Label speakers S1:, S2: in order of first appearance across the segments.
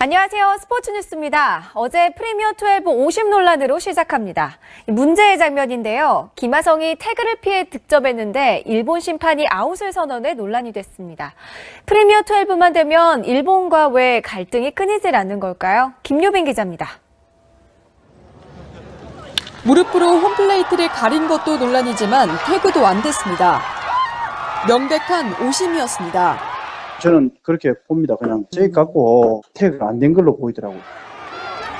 S1: 안녕하세요. 스포츠 뉴스입니다. 어제 프리미어12 50 논란으로 시작합니다. 문제의 장면인데요. 김하성이 태그를 피해 득점했는데 일본 심판이 아웃을 선언해 논란이 됐습니다. 프리미어12만 되면 일본과 왜 갈등이 끊이질 않는 걸까요? 김유빈 기자입니다.
S2: 무릎으로 홈플레이트를 가린 것도 논란이지만 태그도 안 됐습니다. 명백한 오심이었습니다.
S3: 저는 그렇게 봅니다. 그냥 저기 갖고 태그가 안 된 걸로 보이더라고요.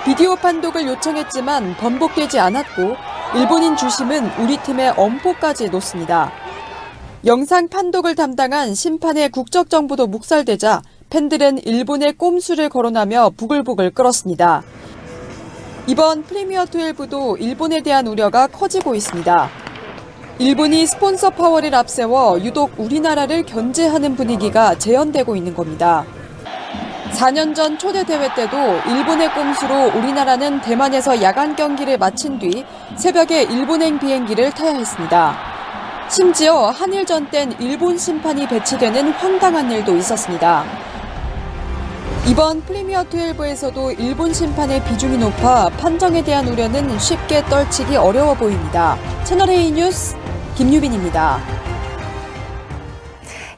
S2: 비디오 판독을 요청했지만 번복되지 않았고 일본인 주심은 우리 팀의 엄포까지 놓습니다. 영상 판독을 담당한 심판의 국적 정보도 묵살되자 팬들은 일본의 꼼수를 거론하며 부글부글 끓었습니다. 이번 프리미어12도 일본에 대한 우려가 커지고 있습니다. 일본이 스폰서 파워를 앞세워 유독 우리나라를 견제하는 분위기가 재현되고 있는 겁니다. 4년 전 초대 대회 때도 일본의 꼼수로 우리나라는 대만에서 야간 경기를 마친 뒤 새벽에 일본행 비행기를 타야 했습니다. 심지어 한일전 땐 일본 심판이 배치되는 황당한 일도 있었습니다. 이번 프리미어12에서도 일본 심판의 비중이 높아 판정에 대한 우려는 쉽게 떨치기 어려워 보입니다. 채널A 뉴스 김유빈입니다.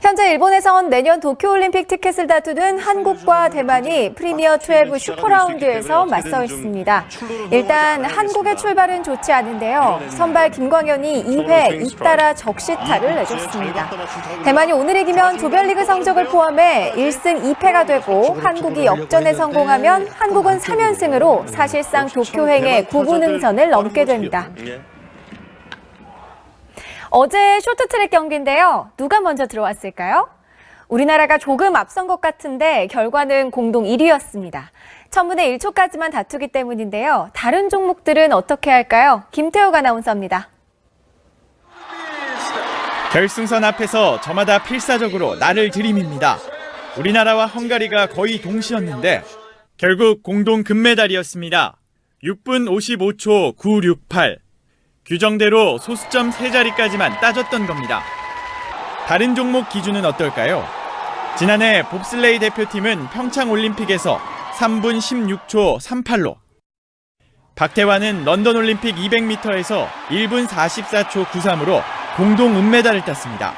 S1: 현재 일본에선 내년 도쿄올림픽 티켓을 다투는 한국과 대만이 프리미어12 슈퍼라운드에서 맞서 있습니다. 일단 한국의 출발은 좋지 않은데요. 선발 김광현이 2회 잇따라 적시타를 내줬습니다. 대만이 오늘 이기면 조별리그 성적을 포함해 1승 2패가 되고 한국이 역전에 성공하면 한국은 3연승으로 사실상 도쿄행의 9분 응선을 넘게 됩니다. 어제 쇼트트랙 경기인데요. 누가 먼저 들어왔을까요? 우리나라가 조금 앞선 것 같은데 결과는 공동 1위였습니다. 1000분의 1초까지만 다투기 때문인데요. 다른 종목들은 어떻게 할까요? 김태욱 아나운서입니다.
S4: 결승선 앞에서 저마다 필사적으로 나를 들이밉니다. 우리나라와 헝가리가 거의 동시였는데 결국 공동 금메달이었습니다. 6분 55초 968. 규정대로 소수점 3자리까지만 따졌던 겁니다. 다른 종목 기준은 어떨까요? 지난해 봅슬레이 대표팀은 평창올림픽에서 3분 16초 38로, 박태환은 런던올림픽 200m에서 1분 44초 93으로 공동 은메달을 땄습니다.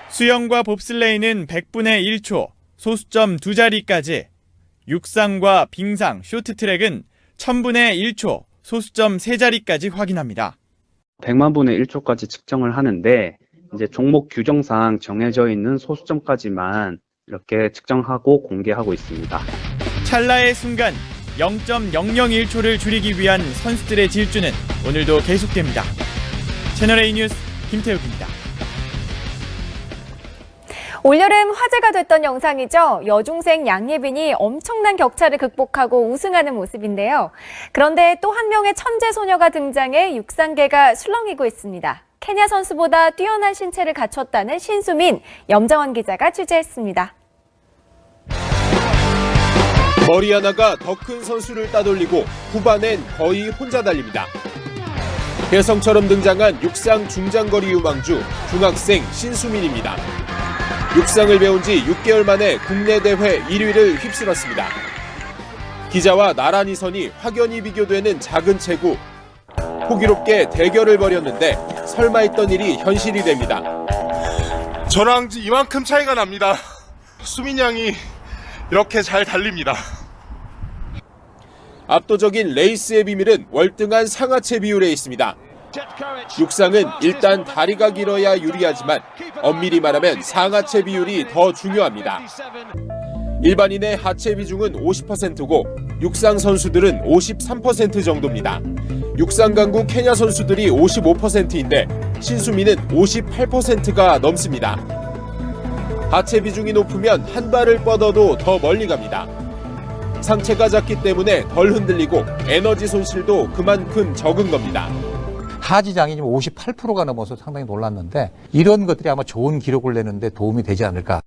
S4: 수영과 봅슬레이는 100분의 1초, 소수점 2자리까지, 육상과 빙상, 쇼트트랙은 1000분의 1초, 소수점 3자리까지 확인합니다.
S5: 100만 분의 1초까지 측정을 하는데 이제 종목 규정상 정해져 있는 소수점까지만 이렇게 측정하고 공개하고 있습니다.
S4: 찰나의 순간 0.001초를 줄이기 위한 선수들의 질주는 오늘도 계속됩니다. 채널A 뉴스 김태욱입니다.
S1: 올여름 화제가 됐던 영상이죠. 여중생 양예빈이 엄청난 격차를 극복하고 우승하는 모습인데요. 그런데 또 한 명의 천재 소녀가 등장해 육상계가 술렁이고 있습니다. 케냐 선수보다 뛰어난 신체를 갖췄다는 신수민, 염정원 기자가 취재했습니다.
S6: 머리 하나가 더 큰 선수를 따돌리고 후반엔 거의 혼자 달립니다. 혜성처럼 등장한 육상 중장거리 유망주 중학생 신수민입니다. 육상을 배운 지 6개월 만에 국내 대회 1위를 휩쓸었습니다. 기자와 나란히 서니 확연히 비교되는 작은 체구. 호기롭게 대결을 벌였는데 설마 했던 일이 현실이 됩니다.
S7: 저랑 이만큼 차이가 납니다. 수민 양이 이렇게 잘 달립니다.
S6: 압도적인 레이스의 비밀은 월등한 상하체 비율에 있습니다. 육상은 일단 다리가 길어야 유리하지만 엄밀히 말하면 상하체 비율이 더 중요합니다. 일반인의 하체 비중은 50%고 육상 선수들은 53% 정도입니다. 육상 강국 케냐 선수들이 55%인데 신수민은 58%가 넘습니다. 하체 비중이 높으면 한 발을 뻗어도 더 멀리 갑니다. 상체가 작기 때문에 덜 흔들리고 에너지 손실도 그만큼 적은 겁니다.
S8: 하지장이 지금 58%가 넘어서 상당히 놀랐는데 이런 것들이 아마 좋은 기록을 내는데 도움이 되지 않을까.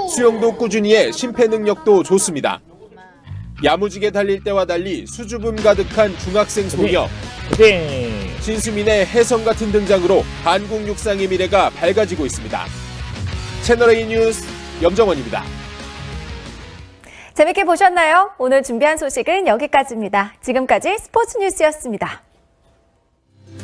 S6: 수영도 꾸준히 해 심폐 능력도 좋습니다. 야무지게 달릴 때와 달리 수줍음 가득한 중학생 소녀. 신수민의 혜성 같은 등장으로 한국 육상의 미래가 밝아지고 있습니다. 채널A 뉴스 염정원입니다.
S1: 재밌게 보셨나요? 오늘 준비한 소식은 여기까지입니다. 지금까지 스포츠 뉴스였습니다.